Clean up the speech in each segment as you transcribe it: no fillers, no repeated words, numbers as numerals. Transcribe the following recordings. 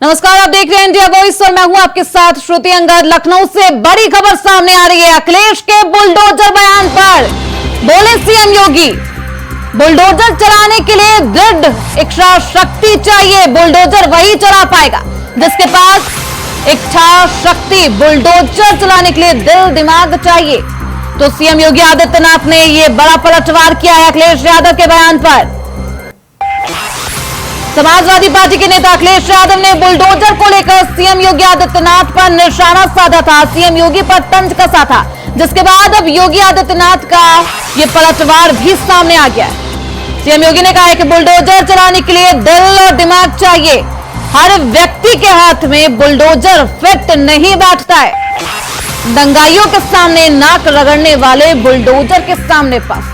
नमस्कार, आप देख रहे हैं इंडिया वॉइस और मैं हूं आपके साथ श्रुति अंगद। लखनऊ से बड़ी खबर सामने आ रही है। अखिलेश के बुलडोजर बयान पर बोले सीएम योगी, बुलडोजर चलाने के लिए दृढ़ इच्छा शक्ति चाहिए। बुलडोजर वही चला पाएगा जिसके पास इच्छा शक्ति। बुलडोजर चलाने के लिए दिल दिमाग चाहिए। तो सीएम योगी आदित्यनाथ ने यह बड़ा पलटवार किया है अखिलेश यादव के बयान पर। समाजवादी पार्टी के नेता अखिलेश यादव ने बुलडोजर को लेकर सीएम योगी आदित्यनाथ पर निशाना साधा था, सीएम योगी पर तंज कसा था, जिसके बाद अब योगी आदित्यनाथ का यह पलटवार भी सामने आ गया है। सीएम योगी ने कहा है कि बुलडोजर चलाने के लिए दिल और दिमाग चाहिए। हर व्यक्ति के हाथ में बुलडोजर फिट नहीं बैठता है। दंगाइयों के सामने नाक रगड़ने वाले बुलडोजर के सामने पास।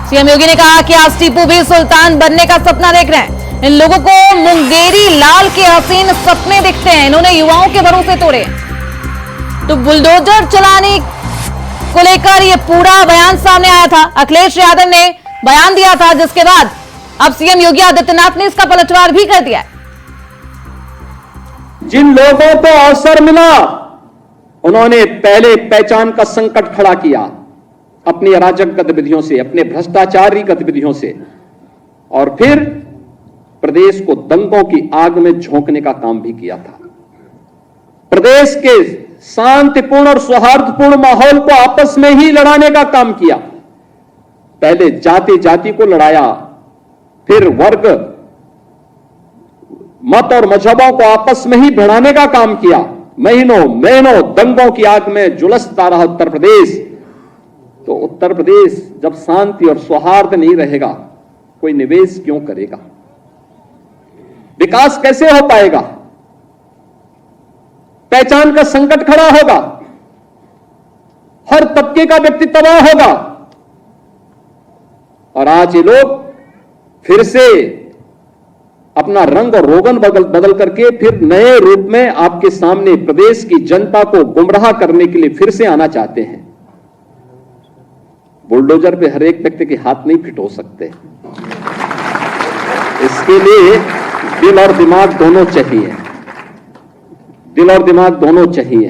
सीएम योगी ने कहा कि आज टीपू भी सुल्तान बनने का सपना देख रहे हैं। इन लोगों को मुंगेरी लाल के हसीन सपने दिखते हैं। इन्होंने युवाओं के भरोसे तोड़े। तो बुलडोजर चलाने को लेकर यह पूरा बयान सामने आया था। अखिलेश यादव ने बयान दिया था, जिसके बाद अब सीएम योगी आदित्यनाथ ने इसका पलटवार भी कर दिया है। जिन लोगों को अवसर मिला उन्होंने पहले पहचान का संकट खड़ा किया अपनी अराजक गतिविधियों से, अपने भ्रष्टाचारी गतिविधियों से, और फिर प्रदेश को दंगों की आग में झोंकने का काम भी किया था। प्रदेश के शांतिपूर्ण और सौहार्दपूर्ण माहौल को आपस में ही लड़ाने का काम किया। पहले जाति जाति को लड़ाया, फिर वर्ग, मत और मजहबों को आपस में ही भिड़ाने का काम किया। महीनों महीनों दंगों की आग में झुलसता रहा उत्तर प्रदेश। तो उत्तर प्रदेश जब शांति और सौहार्द नहीं रहेगा, कोई निवेश क्यों करेगा? विकास कैसे हो पाएगा? पहचान का संकट खड़ा होगा, हर तबके का व्यक्ति तबाह होगा। और आज ये लोग फिर से अपना रंग और रोगन बदल करके फिर नए रूप में आपके सामने प्रदेश की जनता को गुमराह करने के लिए फिर से आना चाहते हैं। बुलडोजर पे हर एक व्यक्ति के हाथ नहीं फिट हो सकते। इसके लिए दिल और दिमाग दोनों चाहिए। दिल और दिमाग दोनों चाहिए।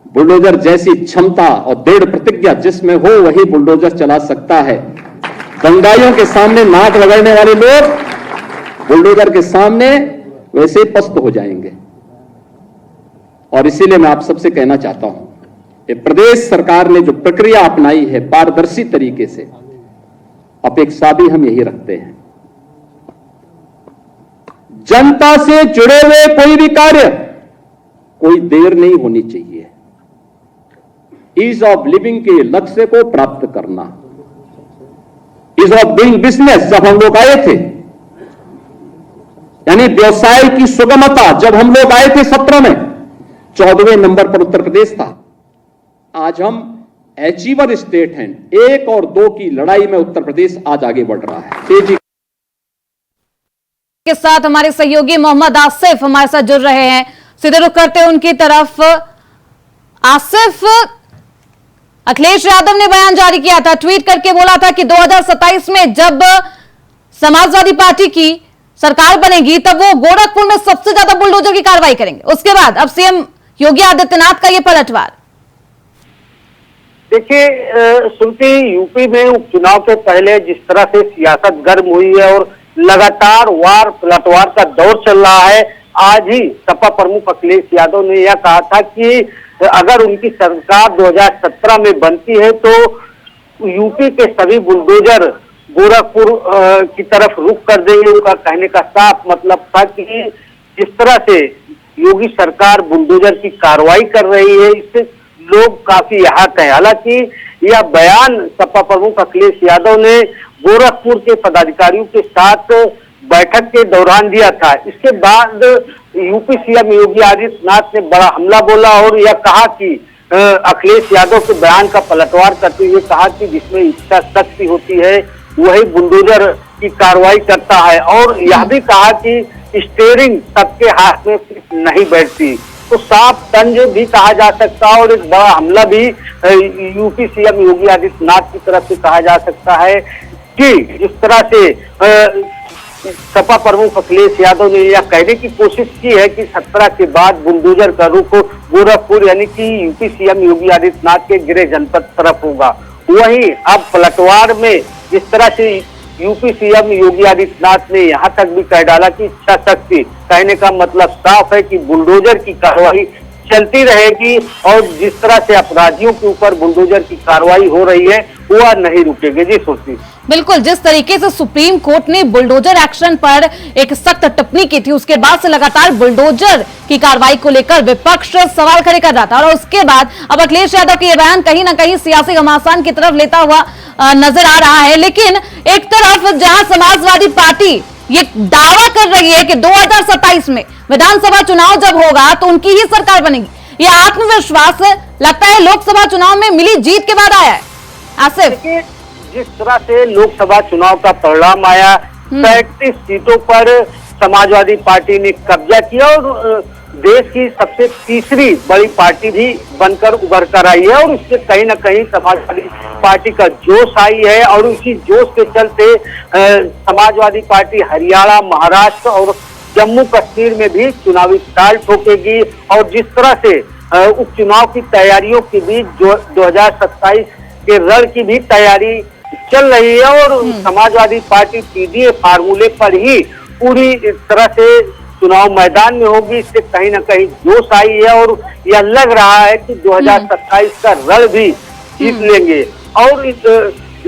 बुलडोजर जैसी क्षमता और दृढ़ प्रतिज्ञा जिसमें हो वही बुलडोजर चला सकता है। दंगाइयों के सामने नाक रगड़ने वाले लोग बुलडोजर के सामने वैसे ही पस्त हो जाएंगे। और इसीलिए मैं आप सबसे कहना चाहता हूं, प्रदेश सरकार ने जो प्रक्रिया अपनाई है पारदर्शी तरीके से, अपेक्षा भी हम यही रखते हैं। जनता से जुड़े हुए कोई भी कार्य कोई देर नहीं होनी चाहिए। ईज ऑफ लिविंग के लक्ष्य को प्राप्त करना, ईज ऑफ डूइंग बिजनेस, जब हम लोग आए थे, यानी व्यवसाय की सुगमता, जब हम लोग आए थे 17 में 14वें नंबर पर उत्तर प्रदेश था। आज हम अचीवर स्टेट हैं। 1 और 2 की लड़ाई में उत्तर प्रदेश आज आगे बढ़ रहा है तेजी के साथ। हमारे सहयोगी मोहम्मद आसिफ हमारे साथ जुड़ रहे हैं। सीधे रुख करते हैं उनकी तरफ। आसिफ, अखिलेश यादव ने बयान जारी किया था, ट्वीट करके बोला था कि 2027 में जब समाजवादी पार्टी की सरकार बनेगी तब वो गोरखपुर में सबसे ज्यादा बुलडोजर की कार्रवाई करेंगे। उसके बाद अब सीएम योगी आदित्यनाथ का यह पलटवार। देखिए सुनती, यूपी में उपचुनाव के पहले जिस तरह से सियासत गर्म हुई है और लगातार वार पलटवार का दौर चल रहा है, आज ही सपा प्रमुख अखिलेश यादव ने यह कहा था कि अगर उनकी सरकार 2017 में बनती है तो यूपी के सभी बुलडोजर गोरखपुर की तरफ रुख कर देंगे। उनका कहने का साफ मतलब था कि जिस तरह से योगी सरकार बुलडोजर की कार्रवाई कर रही है, इससे लोग काफी आहत हैं। हालांकि यह बयान सपा प्रमुख अखिलेश यादव ने गोरखपुर के पदाधिकारियों के साथ बैठक के दौरान दिया था। इसके बाद यूपी सीएम योगी आदित्यनाथ ने बड़ा हमला बोला और यह कहा कि अखिलेश यादव के बयान का पलटवार करते हुए कहा कि जिसमें इच्छा शक्ति होती है वही बुलडोजर की कार्रवाई करता है, और यह भी कहा कि स्टीयरिंग सबके हाथ में नहीं बैठती। तो साफ तंज भी कहा जा सकता है और एक बड़ा हमला भी यूपी सीएम योगी आदित्यनाथ की तरफ से कहा जा सकता है कि जिस तरह से सपा प्रमुख अखिलेश यादव ने यह कहने की कोशिश की है कि 17 के बाद बुलडोजर का रुख गोरखपुर यानी कि यूपी सीएम योगी आदित्यनाथ के गृह जनपद तरफ होगा। वहीं अब पलटवार में जिस तरह से यूपी सीएम योगी आदित्यनाथ ने यहां तक भी कह डाला कि इच्छा शक्ति, कहने का मतलब साफ है कि बुलडोजर की कार्रवाई चलती रहेगी और जिस तरह से अपराधियों के ऊपर बुलडोजर की कार्रवाई हो रही है वह नहीं रुकेगी। जी सुनती बिल्कुल, जिस तरीके से सुप्रीम कोर्ट ने बुलडोजर एक्शन पर एक सख्त टिप्पणी की थी, उसके बाद से लगातार बुलडोजर की कार्रवाई को लेकर विपक्ष सवाल खड़े कर रहा था और उसके बाद अब अखिलेश यादव का ये बयान कहीं ना कहीं सियासी घमासान की तरफ लेता हुआ नजर आ रहा है। लेकिन एक तरफ जहां समाजवादी पार्टी ये दावा कर रही है कि 2027 में विधानसभा चुनाव जब होगा तो उनकी ही सरकार बनेगी, ये आत्मविश्वास लगता है लोकसभा चुनाव में मिली जीत के बाद आया है। आसिफ, जिस तरह से लोकसभा चुनाव का परिणाम आया, 37 सीटों पर समाजवादी पार्टी ने कब्जा किया और देश की सबसे तीसरी बड़ी पार्टी भी बनकर उभर कर आई है और इससे कहीं ना कहीं समाजवादी पार्टी का जोश आई है और उसी जोश के चलते समाजवादी पार्टी हरियाणा, महाराष्ट्र और जम्मू कश्मीर में भी चुनावी ताल ठोकेगी और जिस तरह से उपचुनाव की तैयारियों के बीच जो 2027 के रण की भी तैयारी चल रही है और समाजवादी पार्टी पीडीए फार्मूले पर ही पूरी तरह से चुनाव मैदान में होगी। इससे कहीं ना कहीं जोश आई है और यह लग रहा है कि 2027 का रण भी जीत लेंगे और इस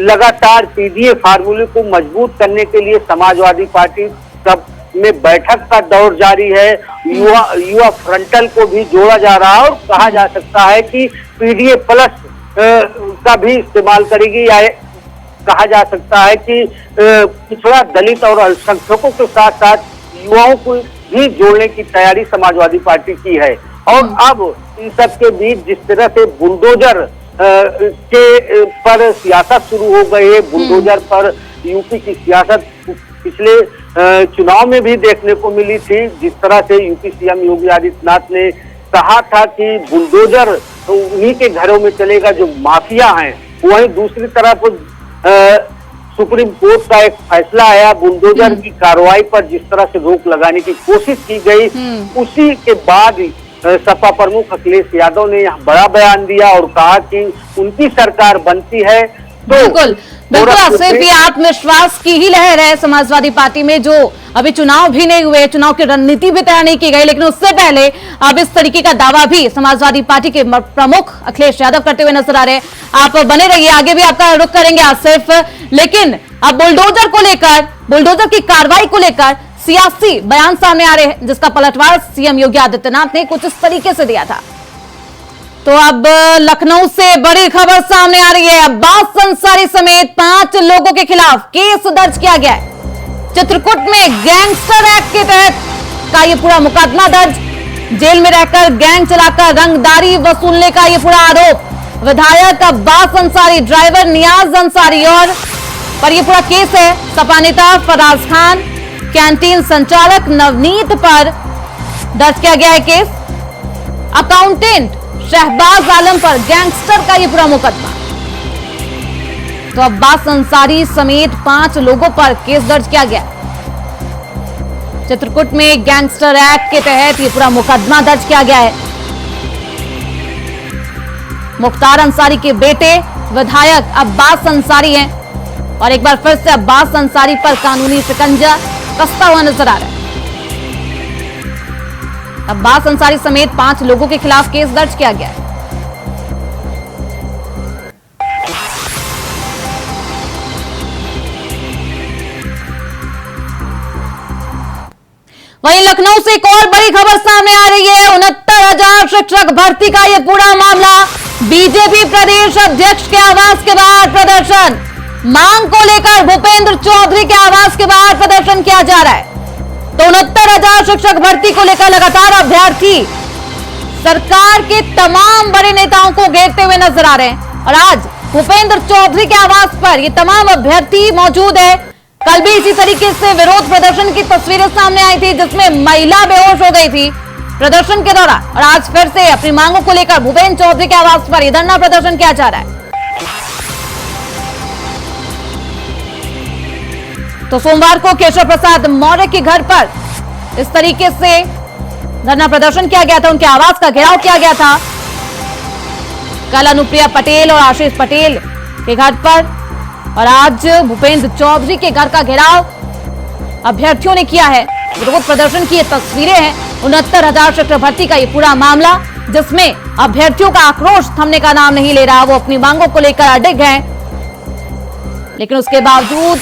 लगातार पीडीए फार्मूले को मजबूत करने के लिए समाजवादी पार्टी सब में बैठक का दौर जारी है। युवा फ्रंटल को भी जोड़ा जा रहा है और कहा जा सकता है कि पीडीए प्लस का भी इस्तेमाल करेगी या कहा जा सकता है कि पिछड़ा, दलित और अल्पसंख्यकों के साथ साथ युवाओं को भी जोड़ने की तैयारी समाजवादी पार्टी की है। और अब इन सब के बीच जिस तरह से बुलडोजर के पर सियासत शुरू हो गई है, बुलडोजर पर यूपी की सियासत पिछले चुनाव में भी देखने को मिली थी। जिस तरह से यूपी सीएम योगी आदित्यनाथ ने कहा था कि बुलडोजर उन्हीं के घरों में चलेगा जो माफिया हैं, वहीं दूसरी तरफ सुप्रीम कोर्ट का एक फैसला आया, बुलडोजर की कार्रवाई पर जिस तरह से रोक लगाने की कोशिश की गई, उसी के बाद सपा प्रमुख अखिलेश यादव ने यहाँ बड़ा बयान दिया और कहा कि उनकी सरकार बनती है तो बिल्कुल सिर्फ ये आत्मविश्वास की ही लहर है समाजवादी पार्टी में, जो अभी चुनाव भी नहीं हुए, चुनाव की रणनीति भी तैयार नहीं की गई, लेकिन उससे पहले अब इस तरीके का दावा भी समाजवादी पार्टी के प्रमुख अखिलेश यादव करते हुए नजर आ रहे हैं। आप बने रहिए, आगे भी आपका रुख करेंगे आसिफ। लेकिन अब बुलडोजर को लेकर, बुलडोजर की कार्रवाई को लेकर सियासी बयान सामने आ रहे हैं, जिसका पलटवार सीएम योगी आदित्यनाथ ने कुछ इस तरीके से दिया था। तो अब लखनऊ से बड़ी खबर सामने आ रही है। अब्बास अंसारी समेत 5 लोगों के खिलाफ केस दर्ज किया गया है। चित्रकूट में गैंगस्टर एक्ट के तहत का ये पूरा मुकदमा दर्ज, जेल में रहकर गैंग चलाकर रंगदारी वसूलने का ये पूरा आरोप विधायक अब्बास अंसारी, ड्राइवर नियाज अंसारी और पर ये पूरा केस है। सपा नेता फराज खान, कैंटीन संचालक नवनीत पर दर्ज किया गया है केस। अकाउंटेंट शहबाज आलम पर गैंगस्टर का ये पूरा मुकदमा। तो अब्बास अंसारी समेत 5 लोगों पर केस दर्ज किया गया। चित्रकूट में गैंगस्टर एक्ट के तहत ये पूरा मुकदमा दर्ज किया गया है। मुख्तार अंसारी के बेटे विधायक अब्बास अंसारी हैं और एक बार फिर से अब्बास अंसारी पर कानूनी शिकंजा कसता हुआ नजर आ रहा है। अब्बास अंसारी समेत 5 लोगों के खिलाफ केस दर्ज किया गया है। वहीं लखनऊ से एक और बड़ी खबर सामने आ रही है। 69,000 शिक्षक भर्ती का यह पूरा मामला, बीजेपी प्रदेश अध्यक्ष के आवास के बाहर प्रदर्शन, मांग को लेकर भूपेंद्र चौधरी के आवास के बाहर प्रदर्शन किया जा रहा है। तो 69,000 शिक्षक भर्ती को लेकर लगातार अभ्यर्थी सरकार के तमाम बड़े नेताओं को घेरते हुए नजर आ रहे हैं और आज भूपेंद्र चौधरी के आवास पर ये तमाम अभ्यर्थी मौजूद है। कल भी इसी तरीके से विरोध प्रदर्शन की तस्वीरें सामने आई थी, जिसमें महिला बेहोश हो गई थी प्रदर्शन के दौरान, और आज फिर से अपनी मांगों को लेकर भूपेंद्र चौधरी के आवास पर धरना प्रदर्शन किया जा रहा है। तो सोमवार को केशव प्रसाद मौर्य के घर पर इस तरीके से धरना प्रदर्शन किया गया था, उनके आवास का घेराव किया गया था। कल अनुप्रिया पटेल और आशीष पटेल के घर पर और आज भूपेंद्र चौधरी के घर का घेराव अभ्यर्थियों ने किया है। विरोध प्रदर्शन की ये तस्वीरें हैं। 69,000 शिक्षक भर्ती का ये पूरा मामला, जिसमें अभ्यर्थियों का आक्रोश थमने का नाम नहीं ले रहा। वो अपनी मांगों को लेकर अडिग हैं, लेकिन उसके बावजूद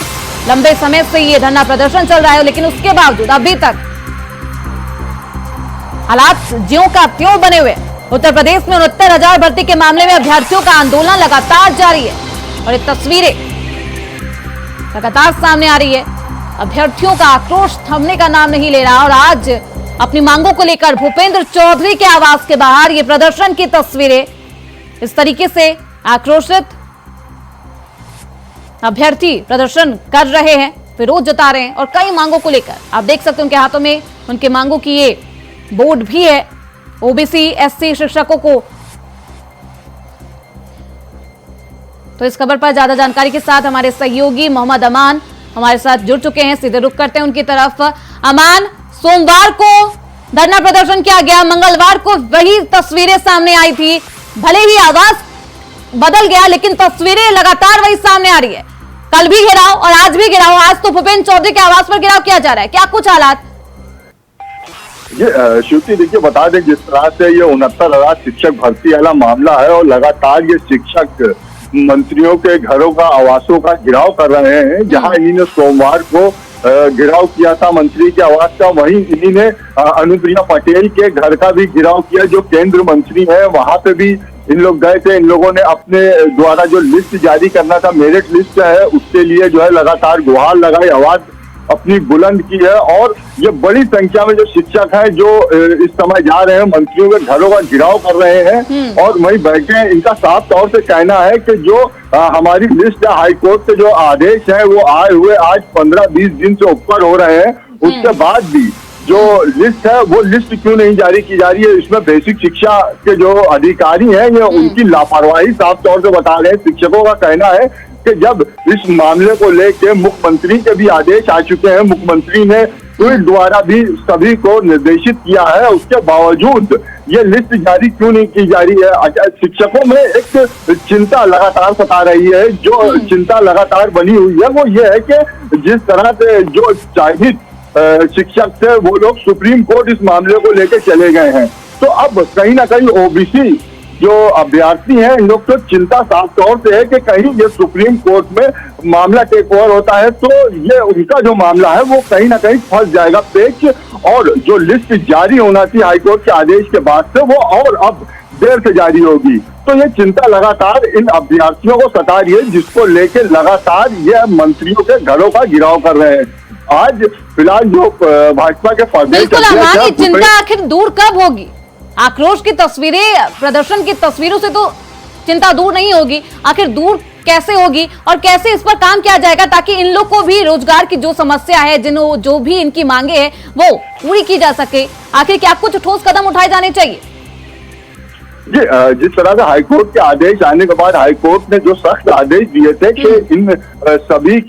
लंबे समय से ये धरना प्रदर्शन चल रहा है, लेकिन उसके बावजूद अभी तक हालात ज्यों का त्यों बने हुए। उत्तर प्रदेश में 69,000 भर्ती के मामले में अभ्यर्थियों का आंदोलन लगातार जारी है और ये तस्वीरें लगातार सामने आ रही है। अभ्यर्थियों का आक्रोश थमने का नाम नहीं ले रहा और आज अपनी मांगों को लेकर भूपेंद्र चौधरी के आवास के बाहर ये प्रदर्शन की तस्वीरें। इस तरीके से आक्रोशित अभ्यर्थी प्रदर्शन कर रहे हैं, विरोध जता रहे हैं और कई मांगों को लेकर आप देख सकते हैं उनके हाथों में उनके मांगों की ये बोर्ड भी है। ओबीसी एससी शिक्षकों को। तो इस खबर पर ज्यादा जानकारी के साथ हमारे सहयोगी मोहम्मद अमान हमारे साथ जुड़ चुके हैं। सीधे रुख करते हैं उनकी तरफ। अमान, सोमवार को धरना प्रदर्शन किया गया, मंगलवार को वही तस्वीरें सामने आई थी। भले ही आवाज बदल गया, लेकिन तस्वीरें लगातार वही सामने आ रही है। कल भी घेराव और आज भी घेराव। आज तो भूपेंद्र चौधरी के आवास पर घेराव किया जा रहा है, क्या कुछ हालात? ये श्रुति, देखिए बता दें, जिस तरह से ये 69,000 शिक्षक भर्ती वाला मामला है और लगातार ये शिक्षक मंत्रियों के घरों का, आवासों का घेराव कर रहे हैं। जहां इन्होंने सोमवार को घेराव किया था मंत्री के आवास का, वहीं इन्होंने अनुप्रिया पटेल के घर का भी घेराव किया, जो केंद्र मंत्री है। वहां पे भी इन लोग गए थे। इन लोगों ने अपने द्वारा जो लिस्ट जारी करना था, मेरिट लिस्ट है, उसके लिए जो है लगातार गुहार लगाई, आवाज अपनी बुलंद की है। और ये बड़ी संख्या में जो शिक्षक हैं जो इस समय जा रहे हैं, मंत्रियों के घरों का घेराव कर रहे हैं और वहीं बैठे हैं। इनका साफ तौर से कहना है कि जो हमारी लिस्ट है, हाईकोर्ट से जो आदेश है वो आए हुए आज 15-20 दिन से ऊपर हो रहे हैं, उसके बाद भी जो लिस्ट है वो लिस्ट क्यों नहीं जारी की जा रही है। इसमें बेसिक शिक्षा के जो अधिकारी हैं ये उनकी लापरवाही साफ तौर से बता रहे हैं। शिक्षकों का कहना है कि जब इस मामले को लेकर मुख्यमंत्री के भी आदेश आ चुके हैं, मुख्यमंत्री ने ट्वीट द्वारा भी सभी को निर्देशित किया है, उसके बावजूद ये लिस्ट जारी क्यों नहीं की जा रही है। शिक्षकों में एक चिंता लगातार सता रही है। जो चिंता लगातार बनी हुई है वो ये है कि जिस तरह से जो चयनित शिक्षक थे वो लोग सुप्रीम कोर्ट इस मामले को लेकर चले गए हैं, तो अब कहीं ना कहीं ओबीसी जो अभ्यर्थी हैं इन लोग तो चिंता साफ तौर से है कि कहीं ये सुप्रीम कोर्ट में मामला टेक ओवर होता है तो ये उनका जो मामला है वो कहीं ना कहीं फंस जाएगा पेच, और जो लिस्ट जारी होना थी हाईकोर्ट के आदेश के बाद से वो और अब देर से जारी होगी। तो ये चिंता लगातार इन अभ्यर्थियों को सता रही है, जिसको लेकर लगातार ये मंत्रियों के घरों का घेराव कर रहे हैं। आज फिलहाल जो भाजपा के बिल्कुल चिंता आखिर दूर कब होगी? आक्रोश की तस्वीरें, प्रदर्शन की तस्वीरों से तो चिंता दूर नहीं होगी। आखिर दूर कैसे होगी और कैसे इस पर काम किया जाएगा ताकि इन लोग को भी रोजगार की जो समस्या है, जो भी इनकी मांगे हैं वो पूरी की जा सके? आखिर क्या कुछ ठोस कदम उठाए जाने चाहिए? जी, जिस तरह से हाईकोर्ट के आदेश आने के बाद हाईकोर्ट ने जो सख्त आदेश दिए थे कि इन सभी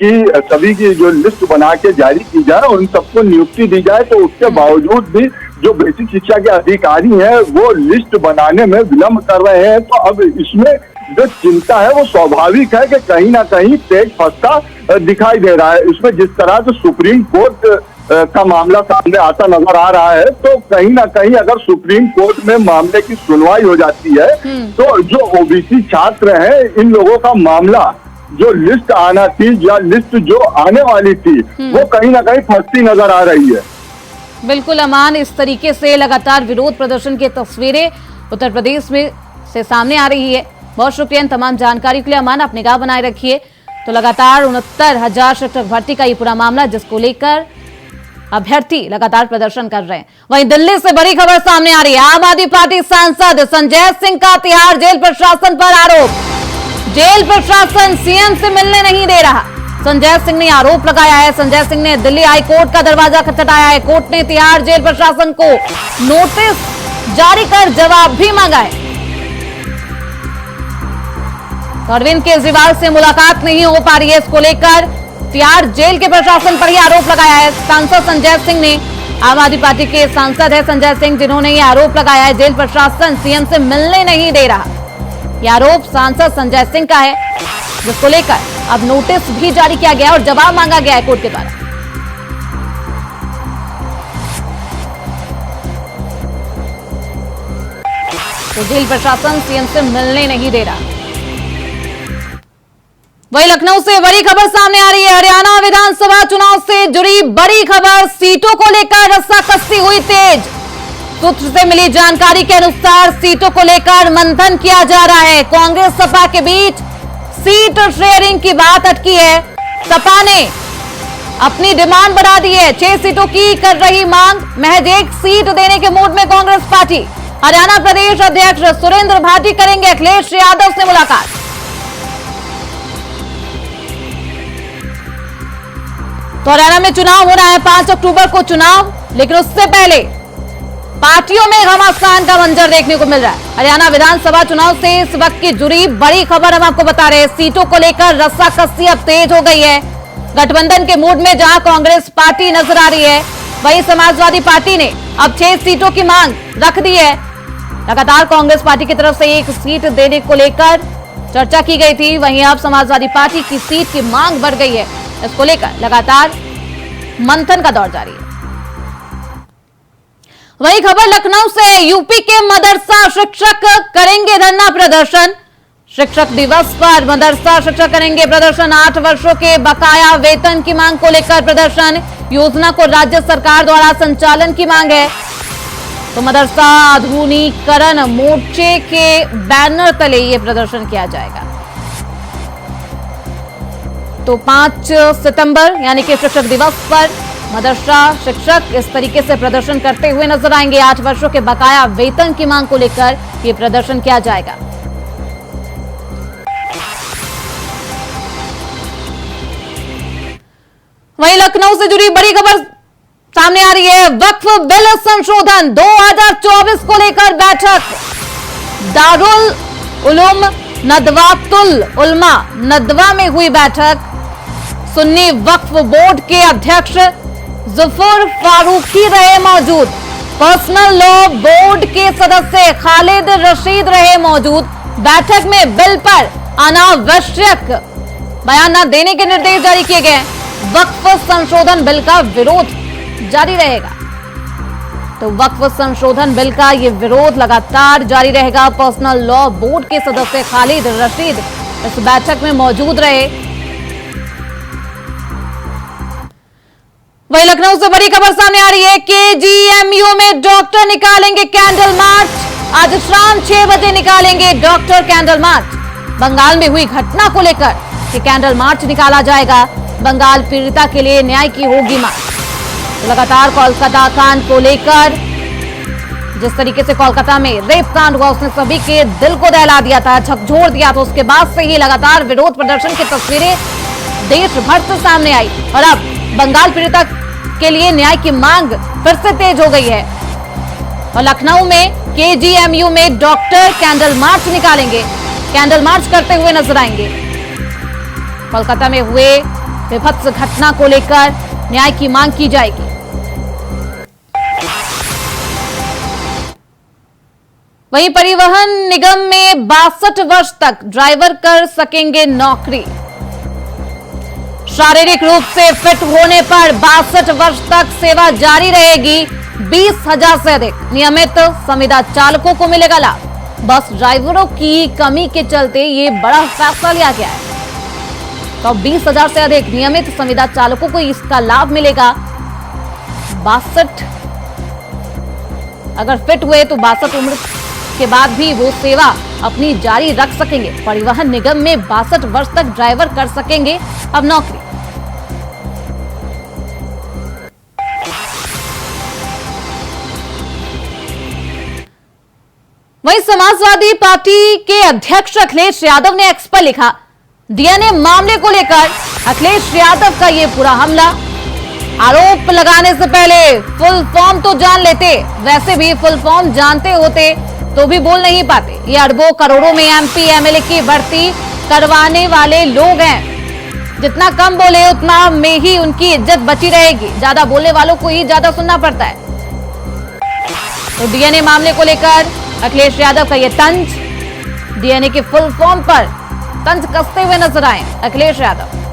की जो लिस्ट बना के जारी की जाए और उन सबको नियुक्ति दी जाए, तो उसके बावजूद भी जो बेसिक शिक्षा के अधिकारी हैं वो लिस्ट बनाने में विलंब कर रहे हैं। तो अब इसमें जो चिंता है वो स्वाभाविक है कि कहीं ना कहीं पेच फंसता दिखाई दे रहा है। इसमें जिस तरह से सुप्रीम कोर्ट का मामला सामने आता नजर आ रहा है, तो कहीं ना कहीं अगर सुप्रीम कोर्ट में मामले की सुनवाई हो जाती है तो जो ओबीसी छात्र हैं इन लोगों का मामला, जो लिस्ट आना थी या लिस्ट जो आने वाली थी, वो कहीं ना कहीं फंसती नजर आ रही है। बिल्कुल अमान, इस तरीके से लगातार विरोध प्रदर्शन की तस्वीरें उत्तर प्रदेश में से सामने आ रही है। बहुत शुक्रिया इन तमाम जानकारी के लिए अमान, आप निगाह बनाए रखिए। तो लगातार 69,000 शिक्षक भर्ती का ये पूरा मामला, जिसको लेकर अभ्यर्थी लगातार प्रदर्शन कर रहे हैं। वहीं दिल्ली से बड़ी खबर सामने आ रही है। आम आदमी पार्टी सांसद संजय सिंह का तिहाड़ जेल प्रशासन पर आरोप। जेल प्रशासन सीएम से मिलने नहीं दे रहा, संजय सिंह ने आरोप लगाया है। संजय सिंह ने दिल्ली हाई कोर्ट का दरवाजा खटखटाया है। कोर्ट ने तिहाड़ जेल प्रशासन को नोटिस जारी कर जवाब भी मांगा है। अरविंद केजरीवाल से मुलाकात नहीं हो पा रही है, इसको लेकर तिहाड़ जेल के प्रशासन पर ही आरोप लगाया है। सांसद संजय सिंह ने, आम आदमी पार्टी के सांसद है संजय सिंह, जिन्होंने ये आरोप लगाया है जेल प्रशासन सीएम से मिलने नहीं दे रहा। यह आरोप सांसद संजय सिंह का है, जिसको लेकर अब नोटिस भी जारी किया गया और जवाब मांगा गया है कोर्ट के द्वारा। तो जेल प्रशासन सीएम से मिलने नहीं दे रहा। वहीं लखनऊ से बड़ी खबर सामने आ रही है। हरियाणा विधानसभा चुनाव से जुड़ी बड़ी खबर, सीटों को लेकर रस्साकसी हुई तेज। सूत्र से मिली जानकारी के अनुसार सीटों को लेकर मंथन किया जा रहा है। कांग्रेस सपा के बीच सीट शेयरिंग की बात अटकी है। सपा ने अपनी डिमांड बढ़ा दी है, 6 सीटों की कर रही मांग। महज 1 सीट देने के मूड में कांग्रेस पार्टी। हरियाणा प्रदेश अध्यक्ष सुरेंद्र भाटी करेंगे अखिलेश यादव से मुलाकात। तो हरियाणा में चुनाव हो रहा है, 5 अक्टूबर को चुनाव, लेकिन उससे पहले पार्टियों में घमासान का मंजर देखने को मिल रहा है। हरियाणा विधानसभा चुनाव से इस वक्त की जुड़ी बड़ी खबर हम आपको बता रहे हैं। सीटों को लेकर रस्साकसी अब तेज हो गई है। गठबंधन के मूड में जहां कांग्रेस पार्टी नजर आ रही है, वहीं समाजवादी पार्टी ने अब 6 सीटों की मांग रख दी है। लगातार कांग्रेस पार्टी की तरफ से 1 सीट देने को लेकर चर्चा की गई थी, वहीं अब समाजवादी पार्टी की सीट की मांग बढ़ गई है। इसको लेकर लगातार मंथन का दौर जारी है। वही खबर लखनऊ से, यूपी के मदरसा शिक्षक करेंगे धरना प्रदर्शन। शिक्षक दिवस पर मदरसा शिक्षक करेंगे प्रदर्शन। 8 वर्षों के बकाया वेतन की मांग को लेकर प्रदर्शन। योजना को राज्य सरकार द्वारा संचालन की मांग है। तो मदरसा आधुनिकीकरण मोर्चे के बैनर तले ये प्रदर्शन किया जाएगा। तो 5 सितंबर यानी कि शिक्षक दिवस पर मदरसा शिक्षक इस तरीके से प्रदर्शन करते हुए नजर आएंगे। 8 वर्षों के बकाया वेतन की मांग को लेकर यह प्रदर्शन किया जाएगा। वहीं लखनऊ से जुड़ी बड़ी खबर सामने आ रही है। वक्फ बिल संशोधन 2024 को लेकर बैठक। दारुल उलूम नदवातुल उलमा नदवा में हुई बैठक। सुन्नी वक्फ बोर्ड के अध्यक्ष जुफर फारूकी रहे मौजूद। पर्सनल लॉ बोर्ड के सदस्य खालिद रशीद रहे मौजूद। बैठक में बिल पर अनावश्यक बयान न देने के निर्देश जारी किए गए। वक्फ संशोधन बिल का विरोध जारी रहेगा। तो वक्फ संशोधन बिल का ये विरोध लगातार जारी रहेगा। पर्सनल लॉ बोर्ड के सदस्य खालिद रशीद इस बैठक में मौजूद रहे। वहीं लखनऊ से बड़ी खबर सामने आ रही है। केजीएमयू में डॉक्टर निकालेंगे कैंडल मार्च। आज शाम 6 बजे निकालेंगे डॉक्टर कैंडल मार्च। बंगाल में हुई घटना को लेकर कि कैंडल मार्च निकाला जाएगा। बंगाल पीड़िता के लिए न्याय की होगी मांग। तो लगातार कोलकाता कांड को लेकर जिस तरीके से कोलकाता में रेप कांड हुआ, उसने सभी के दिल को दहला दिया था, झकझोर दिया। तो उसके बाद से ही लगातार विरोध प्रदर्शन की तस्वीरें देश भर से सामने आई और अब बंगाल पीड़िता के लिए न्याय की मांग फिर से तेज हो गई है। और लखनऊ में केजीएमयू में डॉक्टर कैंडल मार्च निकालेंगे, कैंडल मार्च करते हुए नजर आएंगे। कोलकाता में हुए विभत्स घटना को लेकर न्याय की मांग की जाएगी। वहीं परिवहन निगम में 62 वर्ष तक ड्राइवर कर सकेंगे नौकरी। शारीरिक रूप से फिट होने पर 62 वर्ष तक सेवा जारी रहेगी। 20,000 से अधिक नियमित संविदा चालकों को मिलेगा लाभ। बस ड्राइवरों की कमी के चलते ये बड़ा फैसला लिया गया है। तो 20,000 से अधिक नियमित संविदा चालकों को इसका लाभ मिलेगा। 62 अगर फिट हुए तो 62 उम्र के बाद भी वो सेवा अपनी जारी रख सकेंगे। परिवहन निगम में 62 वर्ष तक ड्राइवर कर सकेंगे अब नौकरी। वहीं समाजवादी पार्टी के अध्यक्ष अखिलेश यादव ने एक्स पर लिखा, डीएनए मामले को लेकर अखिलेश यादव का ये पूरा हमला। आरोप लगाने से पहले फुल फॉर्म तो जान लेते, वैसे भी फुल फॉर्म जानते होते तो भी बोल नहीं पाते। ये अरबों करोड़ों में एमपी एमएलए की भर्ती करवाने वाले लोग हैं। जितना कम बोले उतना में ही उनकी इज्जत बची रहेगी। ज्यादा बोलने वालों को ही ज्यादा सुनना पड़ता है। तो डीएनए मामले को लेकर अखिलेश यादव का यह तंज, डीएनए के फुल फॉर्म पर तंज कसते हुए नजर आए अखिलेश यादव।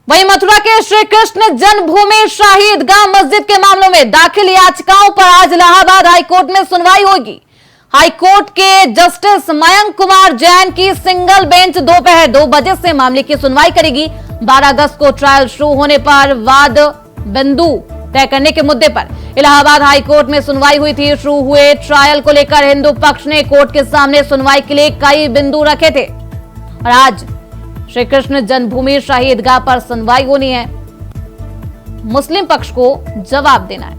वहीं मथुरा के श्री कृष्ण जन्मभूमि शाही ईदगाह मस्जिद के मामलों में दाखिल याचिकाओं पर आज इलाहाबाद हाईकोर्ट में सुनवाई होगी। हाईकोर्ट के जस्टिस मयंक कुमार जैन की सिंगल बेंच दोपहर 2 बजे से मामले की सुनवाई करेगी। 12 अगस्त को ट्रायल शुरू होने पर वाद बिंदु तय करने के मुद्दे पर इलाहाबाद हाईकोर्ट में सुनवाई हुई थी। शुरू हुए ट्रायल को लेकर हिंदू पक्ष ने कोर्ट के सामने सुनवाई के लिए कई बिंदु रखे थे और आज श्री कृष्ण जन्मभूमि शाही ईदगाह पर सुनवाई होनी है। मुस्लिम पक्ष को जवाब देना है।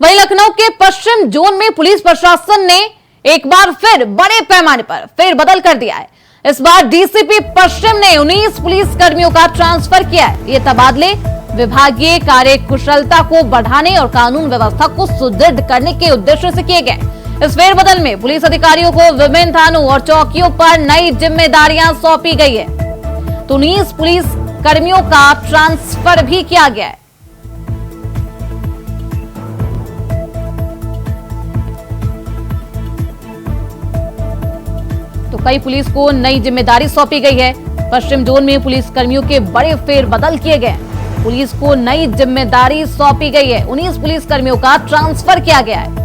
वहीं लखनऊ के पश्चिम जोन में पुलिस प्रशासन ने एक बार फिर बड़े पैमाने पर फेरबदल कर दिया है। इस बार डीसीपी पश्चिम ने 19 पुलिस कर्मियों का ट्रांसफर किया है। ये तबादले विभागीय कार्यकुशलता को बढ़ाने और कानून व्यवस्था को सुदृढ़ करने के उद्देश्य से किए गए। इस फेरबदल में पुलिस अधिकारियों को विभिन्न थानों और चौकियों पर नई जिम्मेदारियां सौंपी गई है। तो 19 पुलिस कर्मियों का ट्रांसफर भी किया गया है। तो कई पुलिस को नई जिम्मेदारी सौंपी गई है। पश्चिम जोन में पुलिस कर्मियों के बड़े फेरबदल किए गए। पुलिस को नई जिम्मेदारी सौंपी गई है। 19 पुलिस कर्मियों का ट्रांसफर किया गया है।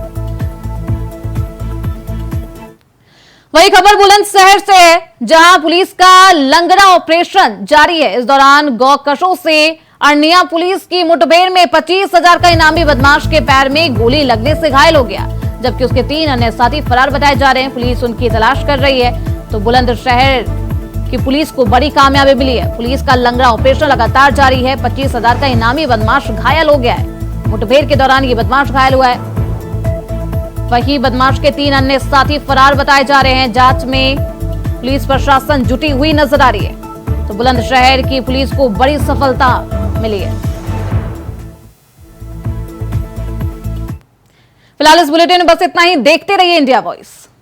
वही खबर बुलंदशहर से है, जहां पुलिस का लंगड़ा ऑपरेशन जारी है। इस दौरान गौकशों से अरनिया पुलिस की मुठभेड़ में 25,000 का इनामी बदमाश के पैर में गोली लगने से घायल हो गया, जबकि उसके 3 अन्य साथी फरार बताए जा रहे हैं। पुलिस उनकी तलाश कर रही है। तो बुलंदशहर की पुलिस को बड़ी कामयाबी मिली है। पुलिस का लंगड़ा ऑपरेशन लगातार जारी है। 25,000 का इनामी बदमाश घायल हो गया है। मुठभेड़ के दौरान ये बदमाश घायल हुआ है। वहीं बदमाश के 3 अन्य साथी फरार बताए जा रहे हैं। जांच में पुलिस प्रशासन जुटी हुई नजर आ रही है। तो बुलंदशहर की पुलिस को बड़ी सफलता मिली है। फिलहाल इस बुलेटिन में बस इतना ही। देखते रहिए इंडिया वॉइस।